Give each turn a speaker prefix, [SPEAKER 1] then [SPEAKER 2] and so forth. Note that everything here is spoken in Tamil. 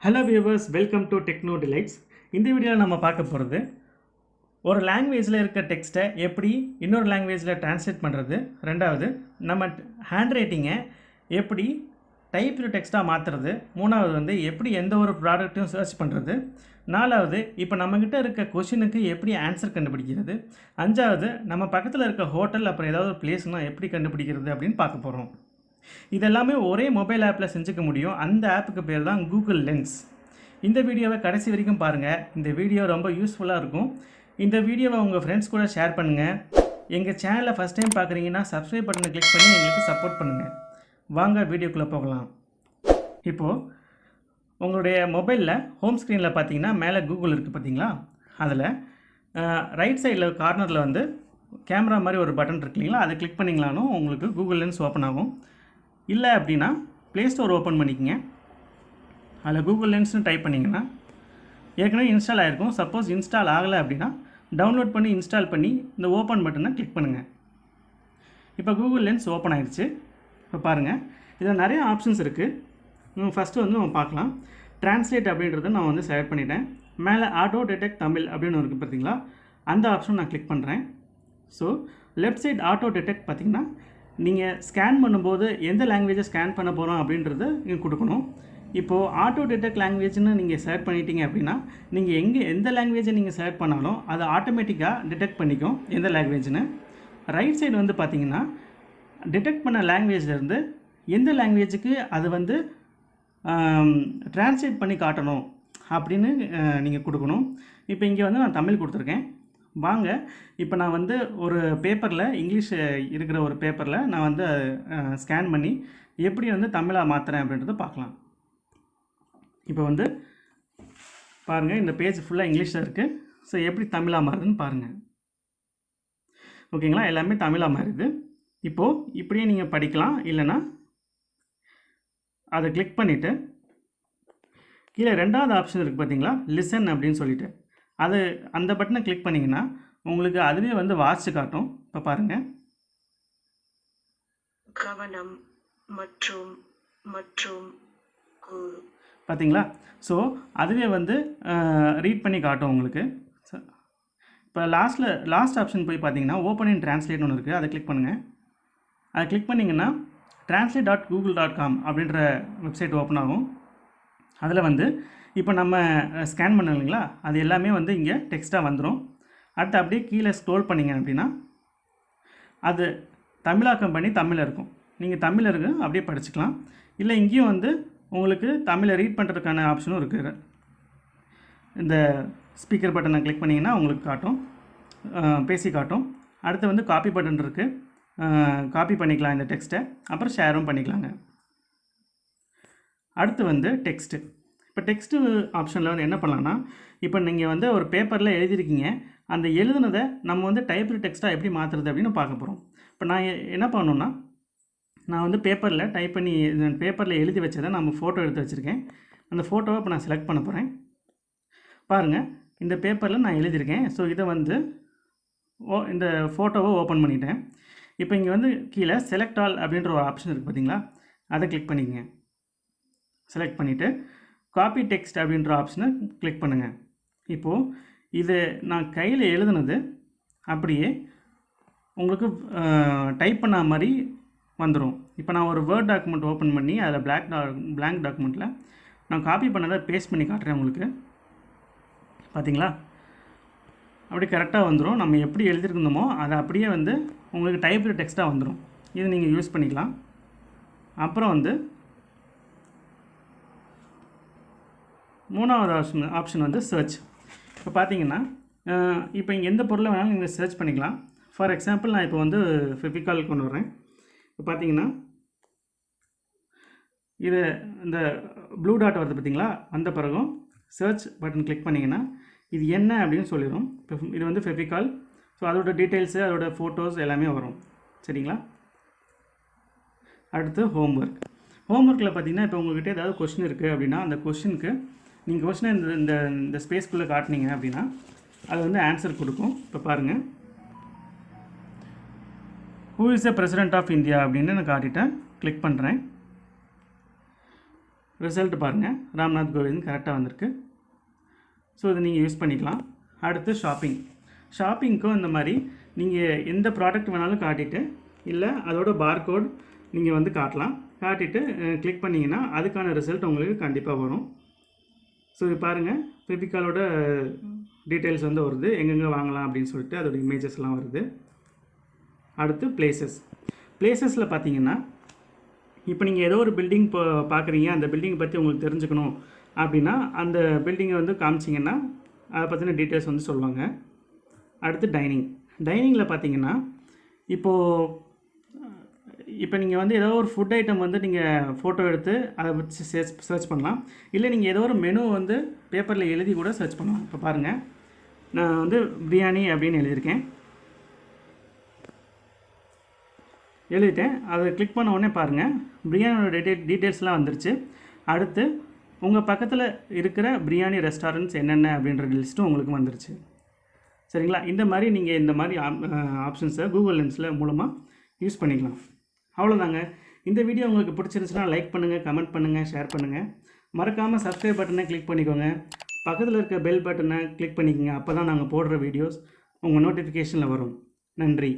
[SPEAKER 1] Hello viewers, welcome to techno delights. இந்த வீடியோவில் நம்ம பார்க்க போகிறது ஒரு லாங்குவேஜில் இருக்க டெக்ஸ்ட்டை எப்படி இன்னொரு லாங்குவேஜில் டிரான்ஸ்லேட் பண்ணுறது, ரெண்டாவது நம்ம ஹேண்ட் ரைட்டிங்கை எப்படி டைப்டு டெக்ஸ்ட்டாக மாற்றுறது, மூணாவது வந்து எப்படி எந்த ஒரு ப்ராடக்ட்டையும் சர்ச் பண்ணுறது, நாலாவது இப்போ நம்மக்கிட்ட இருக்க கொஷினுக்கு எப்படி ஆன்சர் கண்டுபிடிக்கிறது, அஞ்சாவது நம்ம பக்கத்தில் இருக்க ஹோட்டல் அப்புறம் ஏதாவது ஒரு பிளேஸ்னால் எப்படி கண்டுபிடிக்கிறது அப்படின்னு பார்க்க போகிறோம். இதெல்லாமே ஒரே மொபைல் ஆப்பில் செஞ்சுக்க முடியும். அந்த ஆப்புக்கு பேர் தான் கூகுள் லென்ஸ். இந்த வீடியோவை கடைசி வரைக்கும் பாருங்கள். இந்த வீடியோ ரொம்ப யூஸ்ஃபுல்லாக இருக்கும். இந்த வீடியோவை உங்கள் ஃப்ரெண்ட்ஸ் கூட ஷேர் பண்ணுங்கள். எங்கள் சேனலை ஃபஸ்ட் டைம் பார்க்குறீங்கன்னா சப்ஸ்கிரைப் பட்டனை கிளிக் பண்ணி எங்களுக்கு சப்போர்ட் பண்ணுங்கள். வாங்க வீடியோக்குள்ளே போகலாம். இப்போது உங்களுடைய மொபைலில் ஹோம் ஸ்க்ரீனில் பார்த்தீங்கன்னா மேலே கூகுள் இருக்குது பார்த்தீங்களா? அதில் ரைட் சைடில் கார்னரில் வந்து கேமரா மாதிரி ஒரு பட்டன் இருக்கு இல்லைங்களா? அதை கிளிக் பண்ணிங்களாலும் உங்களுக்கு கூகுள் லென்ஸ் ஓப்பன் ஆகும். இல்லை அப்படின்னா ப்ளே ஸ்டோர் ஓப்பன் பண்ணிக்கங்க. அதில் கூகுள் லென்ஸ்னு டைப் பண்ணிங்கன்னா ஏற்கனவே இன்ஸ்டால் ஆகிருக்கும். சப்போஸ் இன்ஸ்டால் ஆகலை அப்படின்னா டவுன்லோட் பண்ணி இன்ஸ்டால் பண்ணி இந்த ஓப்பன் பட்டனை கிளிக் பண்ணுங்கள். இப்போ கூகுள் லென்ஸ் ஓப்பன் ஆகிடுச்சு. இப்போ பாருங்கள், இதில் நிறைய ஆப்ஷன்ஸ் இருக்குது. ஃபஸ்ட்டு வந்து நம்ம பார்க்கலாம். ட்ரான்ஸ்லேட் அப்படின்றத நான் வந்து செலக்ட் பண்ணிட்டேன். மேலே ஆட்டோ டிடெக்ட் தமிழ் அப்படின்னு இருக்குது பார்த்தீங்களா? அந்த ஆப்ஷன் நான் கிளிக் பண்ணுறேன். So left side auto detect பார்த்திங்கன்னா நீங்கள் ஸ்கேன் பண்ணும்போது எந்த லாங்குவேஜை ஸ்கேன் பண்ண போகிறோம் அப்படின்றத நீங்கள் கொடுக்கணும். இப்போது ஆட்டோ டிடெக்ட் லாங்குவேஜ்னு நீங்கள் செலக்ட் பண்ணிட்டீங்க அப்படின்னா நீங்கள் எந்த லாங்குவேஜை நீங்கள் செலக்ட் பண்ணாலும் அதை ஆட்டோமேட்டிக்காக டிடெக்ட் பண்ணிக்கும் எந்த லாங்குவேஜ்னு. ரைட் சைடு வந்து பார்த்திங்கன்னா டிடெக்ட் பண்ண லாங்குவேஜ்லேருந்து எந்த லாங்குவேஜுக்கு அது வந்து ட்ரான்ஸ்லேட் பண்ணி காட்டணும் அப்படின்னு நீங்கள் கொடுக்கணும். இப்போ இங்கே வந்து நான் தமிழ் கொடுத்துருக்கேன். வாங்க, இப்போ நான் வந்து ஒரு பேப்பரில் இங்கிலீஷ் இருக்கிற ஒரு பேப்பரில் நான் வந்து ஸ்கேன் பண்ணி எப்படி வந்து தமிழாக மாற்றுறேன் அப்படின்றத பார்க்கலாம். இப்போ வந்து பாருங்கள், இந்த பேஜ் ஃபுல்லாக இங்கிலீஷில் இருக்குது. ஸோ எப்படி தமிழாக மாறுதுன்னு பாருங்கள். ஓகேங்களா? எல்லாமே தமிழாக மாறுது. இப்போது இப்படியே நீங்கள் படிக்கலாம். இல்லைன்னா அதை கிளிக் பண்ணிவிட்டு கீழே ரெண்டாவது ஆப்ஷன் இருக்குது பார்த்தீங்களா, லிசன் அப்படின்னு சொல்லிட்டு, அது அந்த பட்டனை கிளிக் பண்ணிங்கன்னா உங்களுக்கு அதுவே வந்து வாட்ச் காட்டும். இப்போ பாருங்கள், கவனம் மற்றும் மற்றும் பார்த்தீங்களா? ஸோ அதுவே வந்து ரீட் பண்ணி காட்டும் உங்களுக்கு. இப்போ லாஸ்ட் ஆப்ஷன் போய் பார்த்தீங்கன்னா ஓப்பன் இன் ட்ரான்ஸ்லேட்னு ஒன்று இருக்குது. அதை கிளிக் பண்ணுங்கள். அதை கிளிக் பண்ணிங்கன்னா translate.google.com அப்படின்ற வெப்சைட் ஓப்பன் ஆகும். அதில் வந்து இப்போ நம்ம ஸ்கேன் பண்ணோம் இல்லைங்களா, அது எல்லாமே வந்து இங்கே டெக்ஸ்ட்டாக வந்துடும். அடுத்து அப்படியே கீழே ஸ்க்ரோல் பண்ணிங்க அப்படின்னா அது தமிழாக்கம் பண்ணி தமிழில் இருக்கும். நீங்கள் தமிழில் இருக்கு அப்படியே படிச்சுக்கலாம். இல்லை இங்கேயும் வந்து உங்களுக்கு தமிழை ரீட் பண்ணுறதுக்கான ஆப்ஷனும் இருக்குது. இந்த ஸ்பீக்கர் பட்டனை கிளிக் பண்ணிங்கன்னா உங்களுக்கு காட்டும், பேசி காட்டும். அடுத்து வந்து காப்பி பட்டன் இருக்குது. காப்பி பண்ணிக்கலாம் இந்த டெக்ஸ்ட்டை, அப்புறம் ஷேரும் பண்ணிக்கலாங்க. அடுத்து வந்து டெக்ஸ்ட்டு. இப்போ டெக்ஸ்ட்டு ஆப்ஷனில் வந்து என்ன பண்ணலான்னா, இப்போ நீங்கள் வந்து ஒரு பேப்பரில் எழுதியிருக்கீங்க, அந்த எழுதுனதை நம்ம வந்து டைப்டு டெக்ஸ்ட்டாக எப்படி மாற்றுறது அப்படின்னு பார்க்க போகிறோம். இப்போ நான் என்ன பண்ணணுன்னா, நான் வந்து பேப்பரில் எழுதி வச்சதை நம்ம ஃபோட்டோ எடுத்து வச்சுருக்கேன். அந்த ஃபோட்டோவை இப்போ நான் செலக்ட் பண்ண போகிறேன். பாருங்கள், இந்த பேப்பரில் நான் எழுதியிருக்கேன். ஸோ இதை வந்து இந்த ஃபோட்டோவை ஓப்பன் பண்ணிட்டேன். இப்போ இங்கே வந்து கீழே செலக்ட் ஆல் அப்படின்ற ஒரு ஆப்ஷன் இருக்குது பார்த்தீங்களா, அதை கிளிக் பண்ணிக்கங்க. செலக்ட் பண்ணிவிட்டு காப்பி டெக்ஸ்ட் அப்படின்ற ஆப்ஷனை கிளிக் பண்ணுங்கள். இப்போது இது நான் கையில் எழுதுனது அப்படியே உங்களுக்கு டைப் பண்ண மாதிரி வந்துடும். இப்போ நான் ஒரு வேர்ட் டாக்குமெண்ட் ஓப்பன் பண்ணி அதில் பிளாங்க் டாக்குமெண்ட்டில் நான் காப்பி பண்ணதை பேஸ்ட் பண்ணி காட்டுறேன் உங்களுக்கு. பார்த்தீங்களா? அப்படி கரெக்டாக வந்துடும். நம்ம எப்படி எழுதியிருந்தோமோ அதை அப்படியே வந்து உங்களுக்கு டைப்டு டெக்ஸ்ட்டாக வந்துடும். இது நீங்கள் யூஸ் பண்ணிக்கலாம். அப்புறம் வந்து மூணாவது ஆப்ஷன் வந்து சர்ச். இப்போ பார்த்தீங்கன்னா இப்போ இங்கே எந்த பொருளை வேணாலும் நீங்கள் சர்ச் பண்ணிக்கலாம். ஃபார் எக்ஸாம்பிள் நான் இப்போ வந்து ஃபெவிகால் கொண்டு வரேன். இப்போ பார்த்தீங்கன்னா இது இந்த ப்ளூ டாட் வருது பார்த்தீங்களா, அந்த பிறகும் சர்ச் பட்டன் கிளிக் பண்ணிங்கன்னா இது என்ன அப்படின்னு சொல்லிடும். இப்போ இது வந்து ஃபெவிகால். ஸோ அதோட டீட்டெயில்ஸு, அதோட ஃபோட்டோஸ் எல்லாமே வரும். சரிங்களா? அடுத்து ஹோம்ஒர்க். ஹோம்ஒர்க்கில் பார்த்தீங்கன்னா இப்போ உங்கள்கிட்ட ஏதாவது கொஸ்டின் இருக்குது அப்படின்னா அந்த கொஸ்டினுக்கு நீங்கள் கொஸ்டினை இந்த ஸ்பேஸ்க்குள்ளே காட்டினீங்க அப்படின்னா அது வந்து ஆன்சர் கொடுக்கும். இப்போ பாருங்கள், who is the president of India அப்படின்னு நான் காட்டிட்டேன். கிளிக் பண்ணுறேன். ரிசல்ட் பாருங்கள், ராம்நாத் கோவிந்த் கரெக்டாக வந்திருக்கு. ஸோ இதை நீங்கள் யூஸ் பண்ணிக்கலாம். அடுத்து ஷாப்பிங்க்கும் இந்த மாதிரி நீங்கள் எந்த ப்ராடக்ட் வேணாலும் காட்டிட்டு, இல்லை அதோட பார்கோட் நீங்கள் வந்து காட்டிட்டு கிளிக் பண்ணிங்கன்னா அதுக்கான ரிசல்ட் உங்களுக்கு கண்டிப்பாக வரும். ஸோ இது பாருங்கள், ஃபெவிகாலோட டீட்டெயில்ஸ் வந்து வருது, எங்கெங்கே வாங்கலாம் அப்படின்னு சொல்லிட்டு அதோட இமேஜஸ்லாம் வருது. அடுத்து பிளேசஸில் பார்த்தீங்கன்னா, இப்போ நீங்கள் ஏதோ ஒரு பில்டிங் பார்க்குறீங்க, அந்த பில்டிங்கை பற்றி உங்களுக்கு தெரிஞ்சுக்கணும் அப்படின்னா அந்த பில்டிங்கை வந்து காமிச்சிங்கன்னா அதை பற்றின டீட்டெயில்ஸ் வந்து சொல்லுவாங்க. அடுத்து டைனிங்கில் பார்த்தீங்கன்னா, இப்போ நீங்கள் வந்து ஏதோ ஒரு ஃபுட் ஐட்டம் வந்து நீங்கள் ஃபோட்டோ எடுத்து அதை வச்சு சர்ச் பண்ணலாம். இல்லை நீங்கள் ஏதோ ஒரு மெனு வந்து பேப்பரில் எழுதி கூட சர்ச் பண்ணலாம். இப்போ பாருங்கள், நான் வந்து பிரியாணி அப்படின்னு எழுதிட்டேன். அதை கிளிக் பண்ண உடனே பாருங்கள், பிரியாணியோட டீட்டெயில்ஸ்லாம் வந்துருச்சு. அடுத்து உங்கள் பக்கத்தில் இருக்கிற பிரியாணி ரெஸ்டாரண்ட்ஸ் என்னென்ன அப்படின்ற லிஸ்ட்டும் உங்களுக்கு வந்துருச்சு. சரிங்களா? இந்த மாதிரி ஆப்ஷன்ஸை கூகுள் லென்ஸில் மூலமாக யூஸ் பண்ணிக்கலாம். அவ்வளோதாங்க. இந்த வீடியோ உங்களுக்கு பிடிச்சிருந்துச்சுன்னா லைக் பண்ணுங்கள், கமெண்ட் பண்ணுங்கள், ஷேர் பண்ணுங்கள். மறக்காமல் சப்ஸ்கிரைப் பட்டனை கிளிக் பண்ணிக்கோங்க. பக்கத்தில் இருக்க பெல் பட்டனை கிளிக் பண்ணிக்கோங்க. அப்போ தான் நாங்கள் போடுற வீடியோஸ் உங்கள் நோட்டிஃபிகேஷனில் வரும். நன்றி.